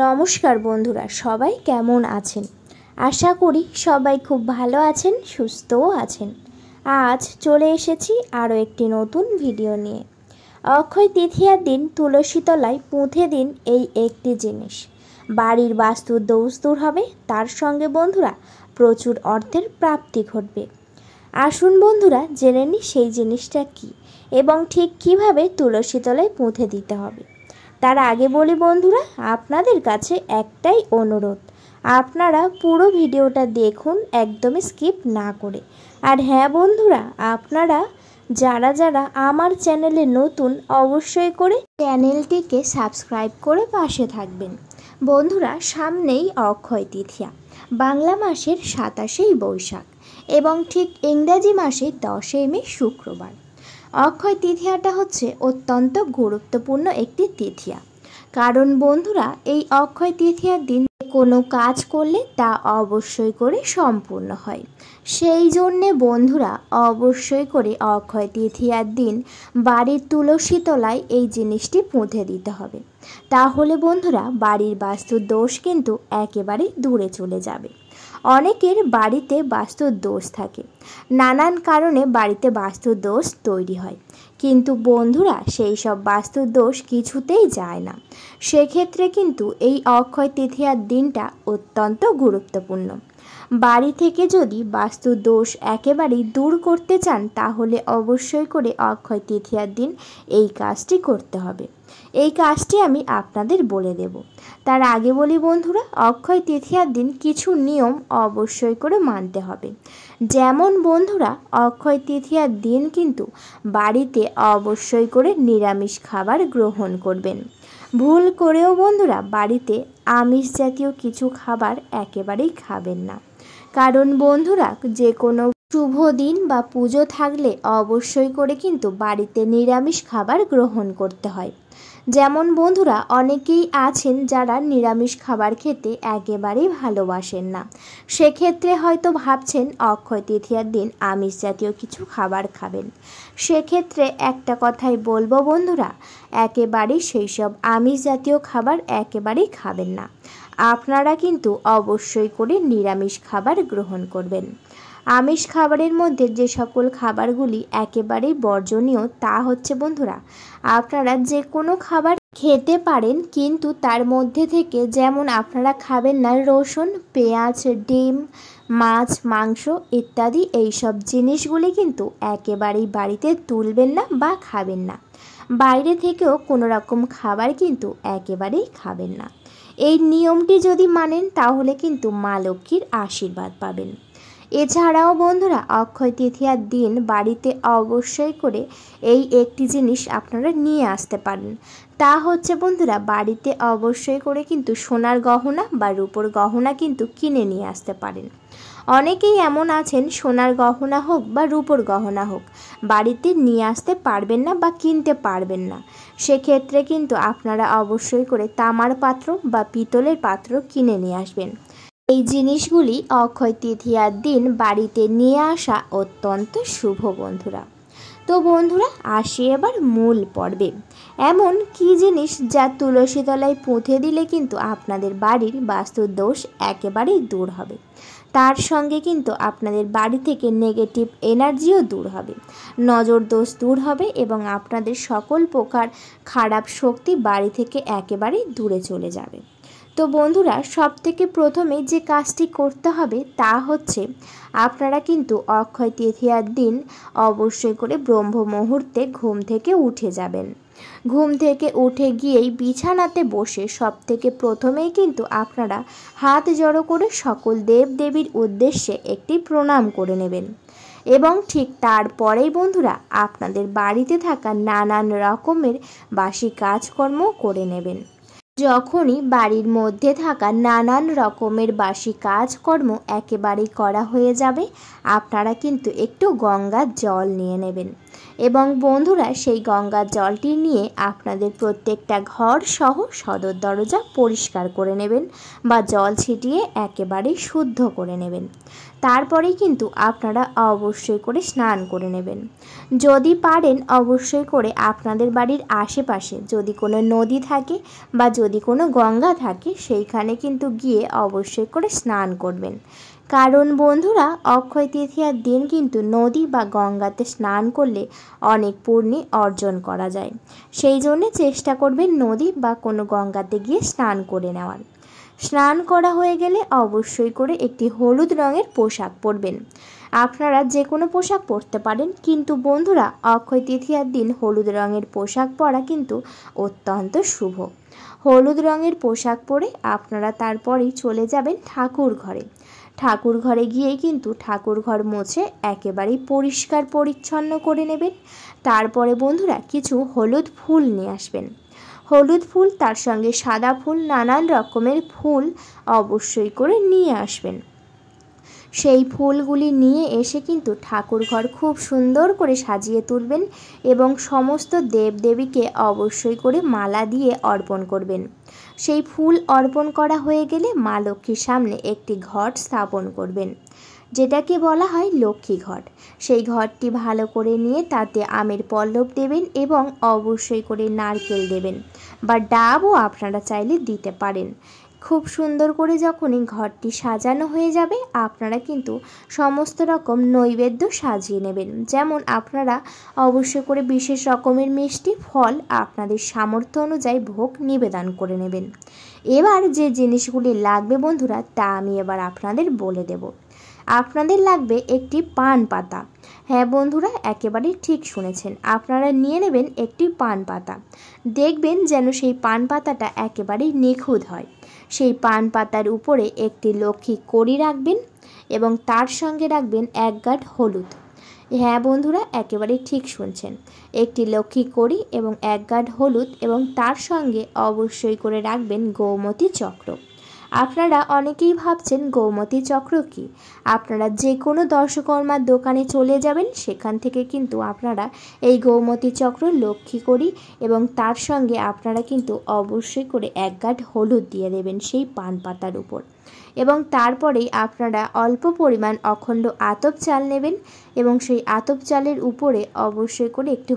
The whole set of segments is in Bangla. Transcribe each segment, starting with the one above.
নমস্কার বন্ধুরা, সবাই কেমন আছেন? আশা করি সবাই খুব ভালো আছেন, সুস্থও আছেন। আজ চলে এসেছি আরও একটি নতুন ভিডিও নিয়ে। অক্ষয় তৃতীয়ার দিন তুলসী তলায় পুঁতে দিন এই একটি জিনিস। বাড়ির বাস্তু দোষ দূর হবে, তার সঙ্গে বন্ধুরা প্রচুর অর্থের প্রাপ্তি ঘটবে। আসুন বন্ধুরা জেনে নিই সেই জিনিসটা কী এবং ঠিক কিভাবে তুলসী তলায় পুঁতে দিতে হবে। তার আগে বলি বন্ধুরা, আপনাদের কাছে একটাই অনুরোধ, আপনারা পুরো ভিডিওটা দেখুন একদমই স্কিপ না করে। আর হ্যাঁ বন্ধুরা, আপনারা যারা যারা আমার চ্যানেলে নতুন অবশ্যই করে চ্যানেলটিকে সাবস্ক্রাইব করে পাশে থাকবেন। বন্ধুরা, সামনেই অক্ষয় তৃতীয়া, বাংলা মাসের 27শে বৈশাখ এবং ঠিক ইংরাজি মাসের 10ই মে শুক্রবার। অক্ষয় তৃতীয়াটা হচ্ছে অত্যন্ত গুরুত্বপূর্ণ একটি তৃতীয়া, কারণ বন্ধুরা এই অক্ষয় তৃতীয়ার দিন কোনো কাজ করলে তা অবশ্যই করে সম্পূর্ণ হয়। সেই জন্যে বন্ধুরা অবশ্যই করে অক্ষয় তৃতীয়ার দিন বাড়ির তুলসী তলায় এই জিনিসটি পুঁতে দিতে হবে। তাহলে বন্ধুরা বাড়ির বাস্তুর দোষ কিন্তু একেবারে দূরে চলে যাবে। অনেকের বাড়িতে বাস্তুর দোষ থাকে, নানান কারণে বাড়িতে বাস্তুর দোষ তৈরি হয়, কিন্তু বন্ধুরা সেই সব বাস্তুর দোষ কিছুতেই যায় না। সেক্ষেত্রে কিন্তু এই অক্ষয় তৃতীয়ার দিনটা অত্যন্ত গুরুত্বপূর্ণ। বাড়ি থেকে যদি বাস্তু দোষ একেবারেই দূর করতে চান, তাহলে অবশ্যই করে অক্ষয় তৃতীয়ার দিন এই কাজটি করতে হবে। এই কাজটি আমি আপনাদের বলে দেব। তার আগে বলি বন্ধুরা, অক্ষয় তৃতীয়ার দিন কিছু নিয়ম অবশ্যই করে মানতে হবে। যেমন বন্ধুরা, অক্ষয় তৃতীয়ার দিন কিন্তু বাড়িতে অবশ্যই করে নিরামিষ খাবার গ্রহণ করবেন। ভুল করেও বন্ধুরা বাড়িতে আমিষ জাতীয় কিছু খাবার একেবারেই খাবেন না, কারণ বন্ধুরা যে কোনো শুভ দিন বা পুজো থাকলে অবশ্যই করে কিন্তু বাড়িতে নিরামিষ খাবার গ্রহণ করতে হয়। যেমন বন্ধুরা অনেকেই আছেন যারা নিরামিষ খাবার খেতে একেবারেই ভালোবাসেন না, সেক্ষেত্রে হয়তো ভাবছেন অক্ষয় তৃতীয়ার দিন আমিষ জাতীয় কিছু খাবার খাবেন। সেক্ষেত্রে একটা কথাই বলবো বন্ধুরা, একেবারেই সেই সব আমিষ জাতীয় খাবার একেবারেই খাবেন না। আপনারা কিন্তু অবশ্যই করে নিরামিষ খাবার গ্রহণ করবেন। আমিষ খাবারের মধ্যে যে সকল খাবারগুলি একেবারেই বর্জনীয় তা হচ্ছে বন্ধুরা, আপনারা যে কোনো খাবার খেতে পারেন, কিন্তু তার মধ্যে থেকে যেমন আপনারা খাবেন না রসুন, পেঁয়াজ, ডিম, মাছ, মাংস ইত্যাদি এইসব জিনিসগুলি কিন্তু একেবারেই বাড়িতে তুলবেন না বা খাবেন না। বাইরে থেকেও কোনো রকম খাবার কিন্তু একেবারেই খাবেন না। এই নিয়মটি যদি মানেন তাহলে কিন্তু মা লক্ষ্মীর আশীর্বাদ পাবেন। এছাড়াও বন্ধুরা অক্ষয় তৃতীয়ার দিন বাড়িতে অবশ্যই করে এই একটি জিনিস আপনারা নিয়ে আসতে পারেন। তা হচ্ছে বন্ধুরা বাড়িতে অবশ্যই করে কিন্তু সোনার গহনা বা রূপোর গহনা কিন্তু কিনে নিয়ে আসতে পারেন। অনেকেই এমন আছেন সোনার গহনা হোক বা রূপোর গহনা হোক বাড়িতে নিয়ে আসতে পারবেন না বা কিনতে পারবেন না। সেক্ষেত্রে কিন্তু আপনারা অবশ্যই করে তামার পাত্র বা পিতলের পাত্র কিনে নিয়ে আসবেন। এই জিনিসগুলি অক্ষয় তৃতীয়ার দিন বাড়িতে নিয়ে আসা অত্যন্ত শুভ বন্ধুরা। তো বন্ধুরা আসি এবার মূল পর্বে। এমন কি জিনিস যা তুলসী তলায় পুঁতে দিলে কিন্তু আপনাদের বাড়ির বাস্তুর দোষ একেবারেই দূর হবে, তার সঙ্গে কিন্তু আপনাদের বাড়ি থেকে নেগেটিভ এনার্জিও দূর হবে, নজর দোষ দূর হবে এবং আপনাদের সকল প্রকার খারাপ শক্তি বাড়ি থেকে একেবারেই দূরে চলে যাবে। তো বন্ধুরা সবথেকে প্রথমে যে কাজটি করতে হবে তা হচ্ছে আপনারা কিন্তু অক্ষয় তৃতীয়ার দিন অবশ্যই করে ব্রহ্ম মুহূর্তে ঘুম থেকে উঠে যাবেন। ঘুম থেকে উঠে গিয়েই বিছানাতে বসে সবথেকে প্রথমেই কিন্তু আপনারা হাত জড়ো করে সকল দেব দেবীর উদ্দেশ্যে একটি প্রণাম করে নেবেন এবং ঠিক তারপরেই বন্ধুরা আপনাদের বাড়িতে থাকা নানান রকমের বাসি কাজকর্ম করে নেবেন। যখনই বাড়ির মধ্যে থাকা নানান রকমের বাসি কাজকর্ম একেবারেই করা হয়ে যাবে, আপনারা কিন্তু একটু গঙ্গার জল নিয়ে নেবেন এবং বন্ধুরা সেই গঙ্গার জলটি নিয়ে আপনাদের প্রত্যেকটা ঘর সহ সদর দরজা পরিষ্কার করে নেবেন বা জল ছিটিয়ে একেবারে শুদ্ধ করে নেবেন। তারপরেই কিন্তু আপনারা অবশ্যই করে স্নান করে নেবেন। যদি পারেন অবশ্যই করে আপনাদের বাড়ির আশেপাশে যদি কোনো নদী থাকে বা যদি কোনো গঙ্গা থাকে সেইখানে কিন্তু গিয়ে অবশ্যই করে স্নান করবেন। কারণ বন্ধুরা অক্ষয় তৃতীয়ার দিন কিন্তু নদী বা গঙ্গাতে স্নান করলে অনেক পুণ্য অর্জন করা যায়। সেই জন্য চেষ্টা করবেন নদী বা কোনো গঙ্গাতে গিয়ে স্নান করে নেওয়ার। স্নান করা হয়ে গেলে অবশ্যই করে একটি হলুদ রঙের পোশাক পরবেন। আপনারা যে কোনো পোশাক পরতে পারেন, কিন্তু বন্ধুরা অক্ষয় তৃতীয়ার দিন হলুদ রঙের পোশাক পরা কিন্তু অত্যন্ত শুভ। হলুদ রঙের পোশাক পরে আপনারা তারপরেই চলে যাবেন ঠাকুর ঘরে। ঠাকুর ঘরে গিয়ে কিন্তু ঠাকুর ঘর মুছে একেবারেই পরিষ্কার পরিচ্ছন্ন করে নেবেন। তারপরে বন্ধুরা কিছু হলুদ ফুল নিয়ে আসবেন। হলুদ ফুল, তার সঙ্গে সাদা ফুল, নানান রকমের ফুল অবশ্যই করে নিয়ে আসবেন। সেই ফুলগুলি নিয়ে এসে কিন্তু ঠাকুর ঘর খুব সুন্দর করে সাজিয়ে তুলবেন এবং সমস্ত দেবদেবীকে অবশ্যই করে মালা দিয়ে অর্পণ করবেন। সেই ফুল অর্পণ করা হয়ে গেলে মা লক্ষ্মীর সামনে একটি ঘট স্থাপন করবেন, যেটাকে বলা হয় লক্ষ্মী ঘট। সেই ঘরটি ভালো করে নিয়ে তাতে আমের পল্লব দেবেন এবং অবশ্যই করে নারকেল দেবেন বা ডাবও আপনারা চাইলে দিতে পারেন। খুব সুন্দর করে যখনই ঘরটি সাজানো হয়ে যাবে আপনারা কিন্তু সমস্ত রকম নৈবেদ্য সাজিয়ে নেবেন। যেমন আপনারা অবশ্যই করে বিশেষ রকমের মিষ্টি ফল আপনাদের সামর্থ্য অনুযায়ী ভোগ নিবেদন করে নেবেন। এবার যে জিনিসগুলি লাগবে বন্ধুরা তা আমি এবার আপনাদের বলে দেব। আপনাদের লাগবে একটি পান পাতা। হ্যাঁ বন্ধুরা, একেবারেই ঠিক শুনেছেন, আপনারা নিয়ে নেবেন একটি পান পাতা। দেখবেন যেন সেই পান পাতাটা একেবারেই নিখুঁত হয়। সেই পান পাতার উপরে একটি লক্ষ্মী কড়ি রাখবেন এবং তার সঙ্গে রাখবেন এক গাঁট হলুদ। হ্যাঁ বন্ধুরা, একেবারেই ঠিক শুনছেন, একটি লক্ষ্মী কড়ি এবং এক গাঁট হলুদ এবং তার সঙ্গে অবশ্যই করে রাখবেন গৌমতী চক্র। আপনারা অনেকেই ভাবছেন গৌমতী চক্র কি? আপনারা যে কোনো দর্শকর্মার দোকানে চলে যাবেন, সেখান থেকে কিন্তু আপনারা এই গৌমতী চক্র, লক্ষ্মী কড়ি এবং তার সঙ্গে আপনারা কিন্তু অবশ্যই করে এক গাঁট হলুদ দিয়ে দেবেন সেই পান পাতার উপর। এবং তারপরেই আপনারা অল্প পরিমাণ অখণ্ড আতপ চাল নেবেন এবং সেই আতপ চালের উপরে অবশ্যই করে একটু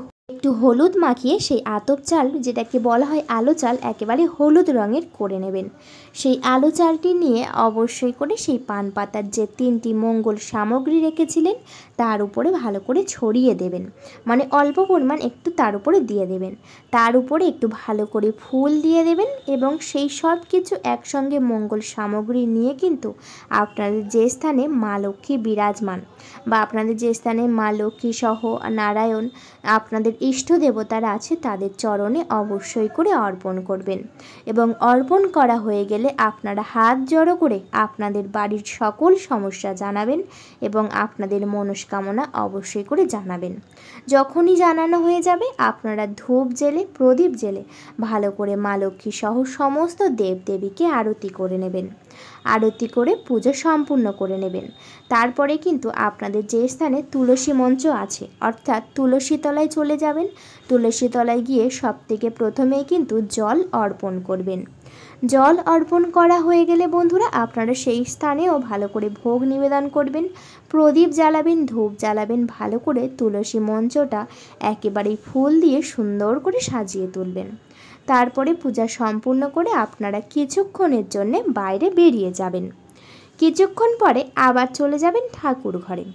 হলুদ মাখিয়ে সেই আতপ চাল, যেটাকে বলা হয় আলো চাল, একেবারে হলুদ রঙের করে নেবেন। সেই আলো চালটি নিয়ে অবশ্যই করে সেই পান পাতার যে 3টি মঙ্গল সামগ্রী রেখেছিলেন তার উপরে ভালো করে ছড়িয়ে দেবেন, মানে অল্প পরিমাণ একটু তার উপরে দিয়ে দেবেন। তার উপরে একটু ভালো করে ফুল দিয়ে দেবেন এবং সেই সব কিছু একসঙ্গে মঙ্গল সামগ্রী নিয়ে কিন্তু আপনাদের যে স্থানে মা লক্ষ্মী বিরাজমান বা আপনাদের যে স্থানে মা লক্ষ্মী সহ নারায়ণ আপনাদের ইষ্ট দেবতারা আছে তাদের চরণে অবশ্যই করে অর্পণ করবেন। এবং অর্পণ করা হয়ে গেলে আপনারা হাত জড়ো করে আপনাদের বাড়ির সকল সমস্যা জানাবেন এবং আপনাদের মনস্কামনা অবশ্যই করে জানাবেন। যখনই জানানো হয়ে যাবে আপনারা ধূপ জেলে, প্রদীপ জেলে ভালো করে মা লক্ষ্মী সহ সমস্ত দেবদেবীকে আরতি করে নেবেন। আরতি করে পুজো সম্পূর্ণ করে নেবেন। তারপরে কিন্তু আপনাদের যে স্থানে তুলসী মঞ্চ আছে অর্থাৎ তুলসী তলায় চলে যাবেন। তুলসী তলায় গিয়ে সবথেকে প্রথমেই কিন্তু জল অর্পণ করবেন। জল অর্পণ করা হয়ে গেলে বন্ধুরা আপনারা সেই স্থানেও ভালো করে ভোগ নিবেদন করবেন, প্রদীপ জ্বালাবেন, ধূপ জ্বালাবেন, ভালো করে তুলসী মঞ্চটা একেবারেই ফুল দিয়ে সুন্দর করে সাজিয়ে তুলবেন। তারপরে পূজা সম্পূর্ণ করে আপনারা কিছুক্ষণের জন্য বাইরে বেরিয়ে যাবেন। কিছুক্ষণ পরে আবার চলে যাবেন ঠাকুর ঘরে।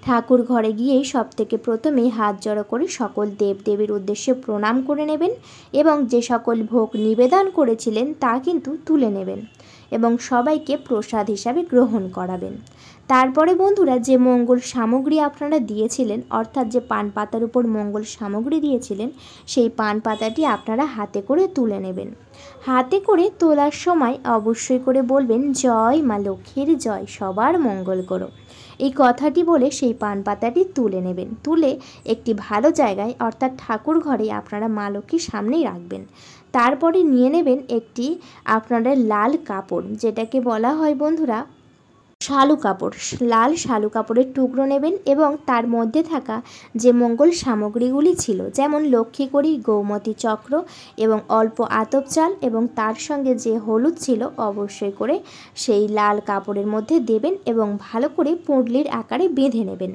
ঠাকুর ঘরে গিয়েই সবথেকে প্রথমেই হাত জড়ো করে সকল দেবদেবীর উদ্দেশ্যে প্রণাম করে নেবেন এবং যে সকল ভোগ নিবেদন করেছিলেন তা কিন্তু তুলে নেবেন এবং সবাইকে প্রসাদ হিসাবে গ্রহণ করাবেন। তারপরে বন্ধুরা যে মঙ্গল সামগ্রী আপনারা দিয়েছিলেন অর্থাৎ যে পান পাতার উপর মঙ্গল সামগ্রী দিয়েছিলেন সেই পান পাতাটি আপনারা হাতে করে তুলে নেবেন। হাতে করে তোলার সময় অবশ্যই করে বলবেন জয় মা লক্ষ্মীর জয়, সবার মঙ্গল করো, এই কথাটি বলে সেই পান পাতাটি তুলে নেবেন। তুলে একটি ভালো জায়গায় অর্থাৎ ঠাকুর ঘরে আপনারা মা লক্ষ্মীর সামনেই রাখবেন। তারপরে নিয়ে নেবেন একটি আপনারা লাল কাপড়, যেটাকে বলা হয় বন্ধুরা শালু কাপড়, লাল শালু কাপড়ের টুকরো নেবেন এবং তার মধ্যে থাকা যে মঙ্গল সামগ্রীগুলি ছিল, যেমন লক্ষ্মীকড়ি, গৌমতী চক্র এবং অল্প আতপ চাল এবং তার সঙ্গে যে হলুদ ছিল, অবশ্যই করে সেই লাল কাপড়ের মধ্যে দেবেন এবং ভালো করে পুঁটলির আকারে বেঁধে নেবেন।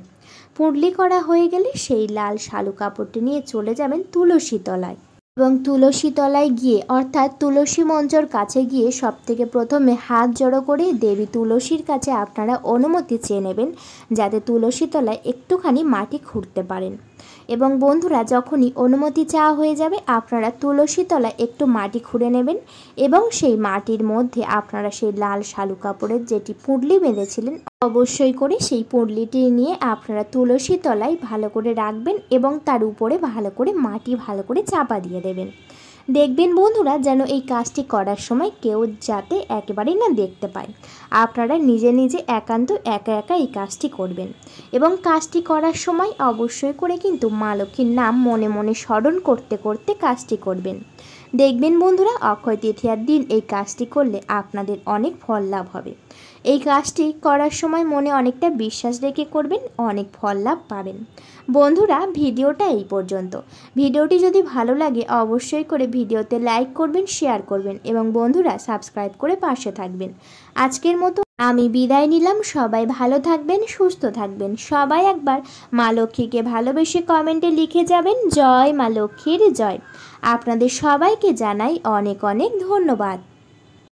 পুঁটলি করা হয়ে গেলে সেই লাল শালু কাপড়টি নিয়ে চলে যাবেন তুলসী তলায় এবং তুলসী তলায় গিয়ে অর্থাৎ তুলসী মঞ্চর কাছে গিয়ে সবথেকে প্রথমে হাত জড়ো করে দেবী তুলসীর কাছে আপনারা অনুমতি চেয়ে নেবেন যাতে তুলসী তলায় একটুখানি মাটি খুঁড়তে পারেন। এবং বন্ধুরা, যখনই অনুমতি চাওয়া হয়ে যাবে আপনারা তুলসী তলায় একটু মাটি খুঁড়ে নেবেন এবং সেই মাটির মধ্যে আপনারা সেই লাল শালু কাপড়ের যেটি পুঁটলি বেঁধেছিলেন, অবশ্যই করে সেই পুঁটলিটি নিয়ে আপনারা তুলসী তলায় ভালো করে রাখবেন এবং তার উপরে ভালো করে মাটি ভালো করে চাপা দিয়ে দেবেন। দেখবেন বন্ধুরা, যেন এই কাজটি করার সময় কেউ যাতে একেবারেই না দেখতে পায়। আপনারা নিজে নিজে একান্ত একা একা এই কাজটি করবেন এবং কাজটি করার সময় অবশ্যই করে কিন্তু মা লক্ষ্মীর নাম মনে মনে স্মরণ করতে করতে কাজটি করবেন। দেখবেন বন্ধুরা, অক্ষয় তৃতীয়ার দিন এই কাজটি করলে আপনাদের অনেক ফল লাভ হবে। এই কাজটি করার সময় মনে অনেকটা বিশ্বাস রেখে করবেন, অনেক ফল লাভ পাবেন। বন্ধুরা, ভিডিওটা এই পর্যন্ত। ভিডিওটি যদি ভালো লাগে অবশ্যই করে ভিডিওতে লাইক করবেন, শেয়ার করবেন এবং বন্ধুরা সাবস্ক্রাইব করে পাশে থাকবেন। আজকের মতো আমি বিদায় নিলাম। সবাই ভালো থাকবেন, সুস্থ থাকবেন। সবাই একবার মা লক্ষ্মীকে ভালোবেসে কমেন্টে লিখে যাবেন, জয় মা লক্ষ্মীর জয়। আপনাদের সবাইকে জানাই অনেক অনেক ধন্যবাদ।